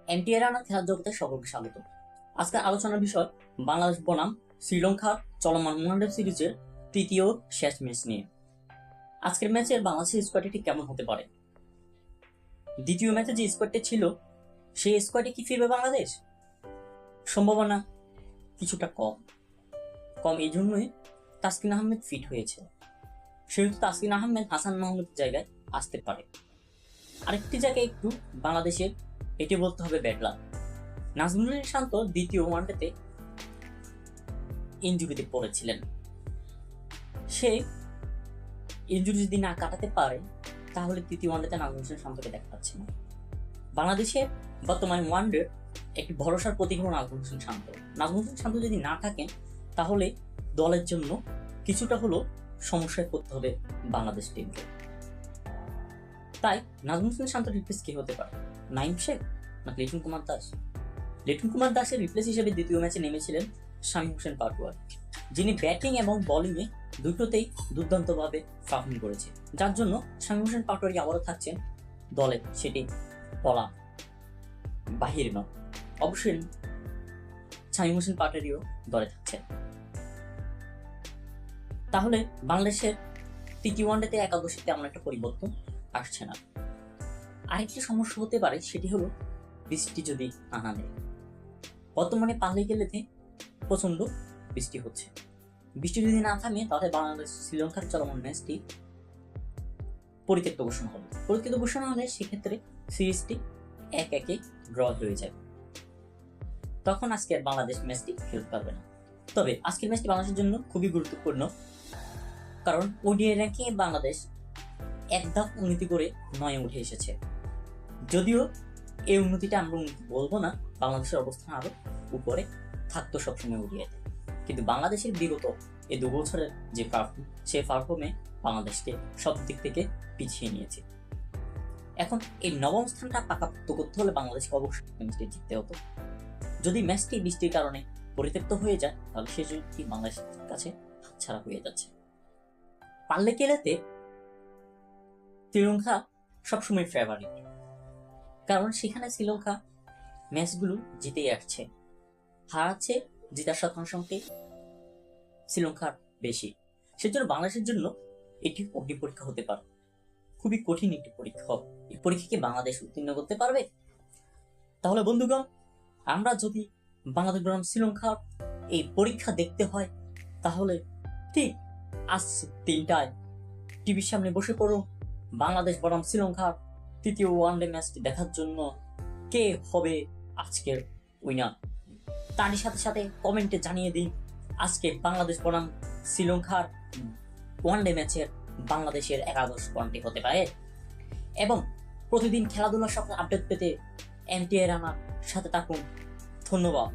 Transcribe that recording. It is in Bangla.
এনটিআর রানা খেলার জগতে সকলকে স্বাগত। আজকের আলোচনার বিষয় বাংলাদেশ বনাম শ্রীলঙ্কার চলমান ওয়ানডে সিরিজের তৃতীয় শেষ ম্যাচ নিয়ে। আজকের ম্যাচের বাংলাদেশের স্কোয়াডটি ঠিক কেমন হতে পারে? দ্বিতীয় ম্যাচে যে স্কোয়াডটি ছিল সেই স্কোয়াডে কি ফিরবে বাংলাদেশ? সম্ভাবনা কিছুটা কম এই জন্যই তাসকিন আহমেদ ফিট হয়েছে। সেহেতু তাসকিন আহমেদ হাসান মাহমুদের জায়গায় আসতে পারে। আরেকটি জায়গায় একটু বাংলাদেশের এটি বলতে হবে ব্যাড লাক। নাজমুল শান্ত দ্বিতীয় ওয়ানডেতে ইনজুরিতে পড়েছিলেন। সে ইনজুরি যদি না কাটাতে পারে তাহলে তৃতীয় ওয়ানডেতে নাজমুল শান্তকে দেখা পাচ্ছে না। বাংলাদেশের বর্তমানে ওয়ানডে একটি ভরসার প্রতীক হল নাজমুল শান্ত। নাজমুল শান্ত যদি না থাকেন তাহলে দলের জন্য কিছুটা হলো সমস্যায় পড়তে হবে বাংলাদেশ টিমকে। তাই নাজমুল শান্ত রিপ্লেস কে হতে পারে? নাইম শেখ না লিটন কুমার দাস? লিটন কুমার দাসের রিপ্লেস হিসেবে দ্বিতীয় ম্যাচে নেমেছিলেন শামীম হোসেন পাটোয়ারি, যিনি ব্যাটিং এবং বোলিংয়ে দুটোতেই দুর্দান্তভাবে পারফর্ম করেছে, যার জন্য শামীম হোসেন পাটোয়ারি আবারও থাকছেন দলে, সেটি বলা বাহির নয়। অবশ্যই শামীম হোসেন পাটোয়ারিও দলে থাকছেন। তাহলে বাংলাদেশের তৃতীয় ওয়ানডেতে একাদশীতে তেমন একটা পরিবর্তন আসছে না। আরেকটি সমস্যা হতে পারে, সেটি হলো বৃষ্টি যদি না নামে। বর্তমানে পাল্লে গেলেতে প্রচন্ড বৃষ্টি হচ্ছে। বৃষ্টি যদি না থামে তাহলে বাংলাদেশ শ্রীলঙ্কার চলমান ম্যাচটি পরিত্যক্ত ঘোষণা হলে সেক্ষেত্রে সিরিজটি 1-1 ড্র হয়ে যাবে। তখন আজকের বাংলাদেশ ম্যাচটি খেলতে পারবে না। তবে আজকের ম্যাচটি বাংলাদেশের জন্য খুবই গুরুত্বপূর্ণ, কারণ ওডিআই র্যাঙ্কিংয়ে বাংলাদেশ এক ধাপ উন্নতি করে 9-এ উঠে এসেছে। যদিও এই উন্নতিটা আমরা বলবো না, বাংলাদেশের অবস্থান আরো উপরে থাকতো সবসময় ওডিআইতে, কিন্তু বাংলাদেশের বিগত এই 2 বছরের যে পারফর্ম, সেই পারফর্মে বাংলাদেশকে সব দিক থেকে পিছিয়ে নিয়েছে। এখন এই নবম স্থানটা পাকাপোক্ত করতে হলে বাংলাদেশকে অবশ্যই ম্যাচটি জিততে হতো। যদি ম্যাচটি বৃষ্টির কারণে পরিত্যক্ত হয়ে যায় তাহলে সেই সুযোগটি বাংলাদেশের কাছে হাতছাড়া হয়ে যাচ্ছে। পাল্লে খেলাতে শ্রীলঙ্কা সবসময় ফেভারিট, কারণ সেখানে শ্রীলঙ্কা ম্যাচগুলো জিতেই আসছে, হারাচ্ছে জেতার শতাংশটি শ্রীলঙ্কার বেশি। সেজন্য বাংলাদেশের জন্য এটি অগ্নি পরীক্ষা হতে পারে, খুবই কঠিন একটি পরীক্ষা হবে। এই পরীক্ষাকে বাংলাদেশ উত্তীর্ণ করতে পারবে? তাহলে বন্ধুগণ, আমরা যদি বাংলাদেশ বনাম শ্রীলঙ্কার এই পরীক্ষা দেখতে হয় তাহলে ঠিক আজ 3টায় টিভির সামনে বসে পড়ুন বাংলাদেশ বনাম শ্রীলঙ্কার তৃতীয় ওয়ানডে ম্যাচটি দেখার জন্য। কে হবে আজকের উইনার তারই সাথে সাথে কমেন্টে জানিয়ে দিন আজকে বাংলাদেশ বনাম শ্রীলঙ্কার ওয়ানডে ম্যাচের বাংলাদেশের একাদশ কোনটি হতে পারে। এবং প্রতিদিন খেলাধুলার সকল আপডেট পেতে এনটিআর রানার সাথে থাকুন। ধন্যবাদ।